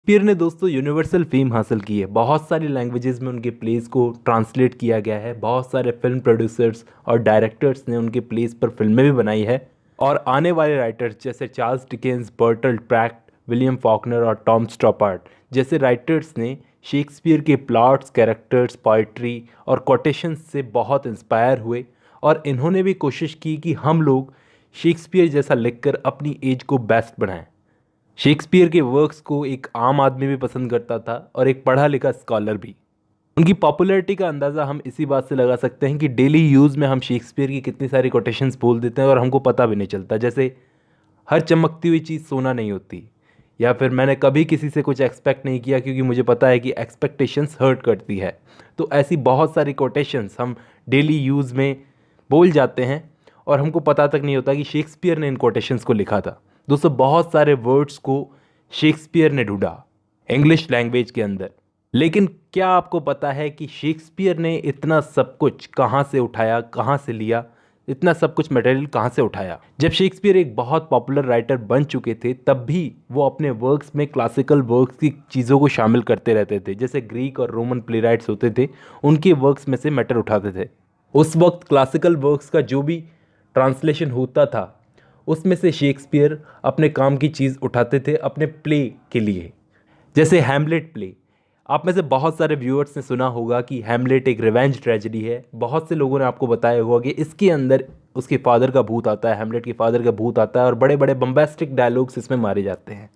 Shakespeare ने दोस्तों universal fame हासिल की है। बहुत सारी लैंग्वेजेस में उनके प्लेस को ट्रांसलेट किया गया है। बहुत सारे फिल्म प्रोड्यूसर्स और डायरेक्टर्स ने उनके प्लेस पर फिल्में भी बनाई है। और आने वाले राइटर्स जैसे Charles Dickens, Bertolt Brecht, William Faulkner और टॉम स्टॉपार्ड जैसे राइटर्स ने शेक्सपियर के प्लॉट्स, कैरेक्टर्स, पोइट्री और कोटेशंस से बहुत इंस्पायर हुए। और इन्होंने भी कोशिश की कि हम लोग शेक्सपियर जैसा लिखकर अपनी एज को बेस्ट बनाएं। शेक्सपियर के वर्क्स को एक आम आदमी भी पसंद करता था और एक पढ़ा लिखा स्कॉलर भी। उनकी पॉपुलैरिटी का अंदाज़ा हम इसी बात से लगा सकते हैं कि डेली यूज़ में हम शेक्सपियर की कितनी सारी कोटेशंस बोल देते हैं और हमको पता भी नहीं चलता। जैसे हर चमकती हुई चीज़ सोना नहीं होती, या फिर मैंने कभी किसी से कुछ एक्सपेक्ट नहीं किया क्योंकि मुझे पता है कि एक्सपेक्टेशंस हर्ट करती है। तो ऐसी बहुत सारी कोटेशंस हम डेली यूज़ में बोल जाते हैं और हमको पता तक नहीं होता कि शेक्सपियर ने इन कोटेशंस को लिखा था। दोस्तों, बहुत सारे वर्ड्स को शेक्सपियर ने ढूंढा इंग्लिश लैंग्वेज के अंदर। लेकिन क्या आपको पता है कि शेक्सपियर ने इतना सब कुछ कहाँ से उठाया, कहाँ से लिया, इतना सब कुछ मटेरियल कहाँ से उठाया? जब शेक्सपियर एक बहुत पॉपुलर राइटर बन चुके थे तब भी वो अपने वर्क्स में क्लासिकल वर्क्स की चीज़ों को शामिल करते रहते थे। जैसे ग्रीक और रोमन प्लेराइट्स होते थे, उनके वर्क्स में से मैटर उठाते थे। उस वक्त क्लासिकल वर्क्स का जो भी ट्रांसलेशन होता था उसमें से शेक्सपियर अपने काम की चीज़ उठाते थे अपने प्ले के लिए। जैसे हैमलेट प्ले, आप में से बहुत सारे व्यूअर्स ने सुना होगा कि हैमलेट एक रिवेंज ट्रेजेडी है। बहुत से लोगों ने आपको बताया होगा कि इसके अंदर उसके फादर का भूत आता है, हैमलेट के फादर का भूत आता है और बड़े बड़े बम्बास्टिक डायलॉग्स इसमें मारे जाते हैं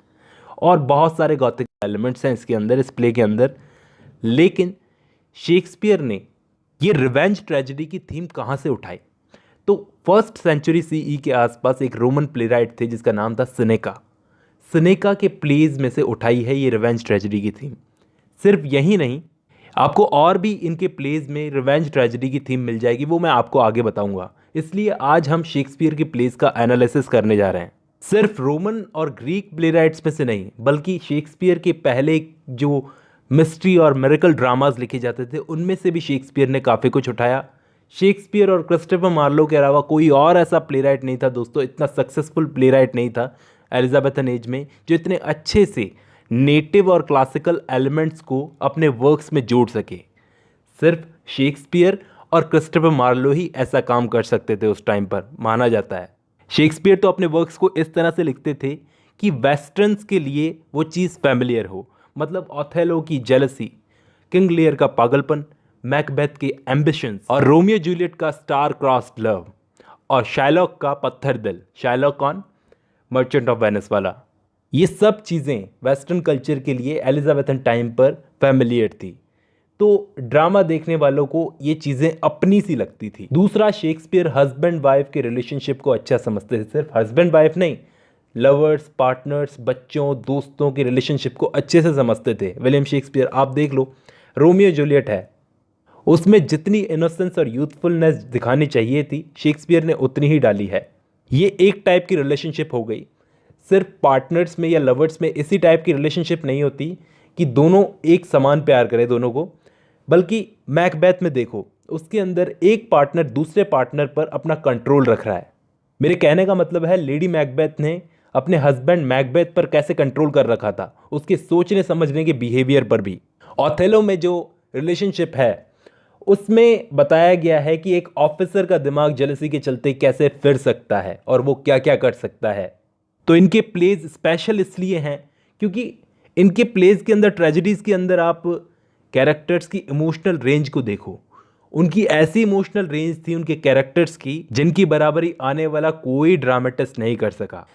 और बहुत सारे गॉथिक एलिमेंट्स हैं इसके अंदर, इस प्ले के अंदर। लेकिन शेक्सपियर ने ये रिवेंज ट्रेजेडी की थीम कहाँ से उठाई? तो फर्स्ट सेंचुरी सीई के आसपास एक रोमन प्लेराइट थे जिसका नाम था सिनेका। सिनेका के प्लेज में से उठाई है ये रिवेंज ट्रेजेडी की थीम। सिर्फ यही नहीं, आपको और भी इनके प्लेज में रिवेंज ट्रेजेडी की थीम मिल जाएगी, वो मैं आपको आगे बताऊंगा। इसलिए आज हम शेक्सपियर के प्लेज का एनालिसिस करने जा रहे हैं। सिर्फ रोमन और ग्रीक प्लेराइट्स में से नहीं, बल्कि शेक्सपियर के पहले जो मिस्ट्री और मिरेकल ड्रामाज लिखे जाते थे उनमें से भी शेक्सपियर ने काफ़ी कुछ उठाया। शेक्सपियर और क्रिस्टोफर मार्लो के अलावा कोई और ऐसा प्लेराइट नहीं था दोस्तों, इतना सक्सेसफुल प्लेराइट नहीं था एलिजाबेथन एज में जो इतने अच्छे से नेटिव और क्लासिकल एलिमेंट्स को अपने वर्क्स में जोड़ सके। सिर्फ शेक्सपियर और क्रिस्टोफर मार्लो ही ऐसा काम कर सकते थे उस टाइम पर, माना जाता है। शेक्सपियर तो अपने वर्क्स को इस तरह से लिखते थे कि वेस्टर्न्स के लिए वो चीज़ फैमिलियर हो। मतलब ओथेलो की जेलसी, किंग लियर का पागलपन, मैकबेथ के एम्बिशंस और रोमियो जूलियट का स्टार क्रॉस्ड लव और शाइलॉक का पत्थर दिल। शाइलॉक कौन? मर्चेंट ऑफ वेनिस वाला। ये सब चीज़ें वेस्टर्न कल्चर के लिए एलिजाबेथन टाइम पर फैमिलियर थी, तो ड्रामा देखने वालों को ये चीज़ें अपनी सी लगती थी। दूसरा, शेक्सपियर हस्बैंड वाइफ के रिलेशनशिप को अच्छा समझते थे। सिर्फ हस्बैंड वाइफ नहीं, लवर्स, पार्टनर्स, बच्चों, दोस्तों के रिलेशनशिप को अच्छे से समझते थे। विलियम शेक्सपियर आप देख लो, रोमियो जूलियट है, उसमें जितनी इनोसेंस और यूथफुलनेस दिखानी चाहिए थी शेक्सपियर ने उतनी ही डाली है। ये एक टाइप की रिलेशनशिप हो गई। सिर्फ पार्टनर्स में या लवर्स में इसी टाइप की रिलेशनशिप नहीं होती कि दोनों एक समान प्यार करें दोनों को, बल्कि मैकबेथ में देखो, उसके अंदर एक पार्टनर दूसरे पार्टनर पर अपना कंट्रोल रख रहा है। मेरे कहने का मतलब है लेडी मैकबेथ ने अपने हस्बैंड मैकबेथ पर कैसे कंट्रोल कर रखा था, उसके सोचने समझने के बिहेवियर पर भी। ओथेलो में जो रिलेशनशिप है उसमें बताया गया है कि एक ऑफिसर का दिमाग जेलसी के चलते कैसे फिर सकता है और वो क्या क्या कर सकता है। तो इनके प्लेज स्पेशल इसलिए हैं क्योंकि इनके प्लेज के अंदर, ट्रेजेडीज़ के अंदर आप कैरेक्टर्स की इमोशनल रेंज को देखो। उनकी ऐसी इमोशनल रेंज थी उनके कैरेक्टर्स की जिनकी बराबरी आने वाला कोई ड्रामेटिस्ट नहीं कर सका।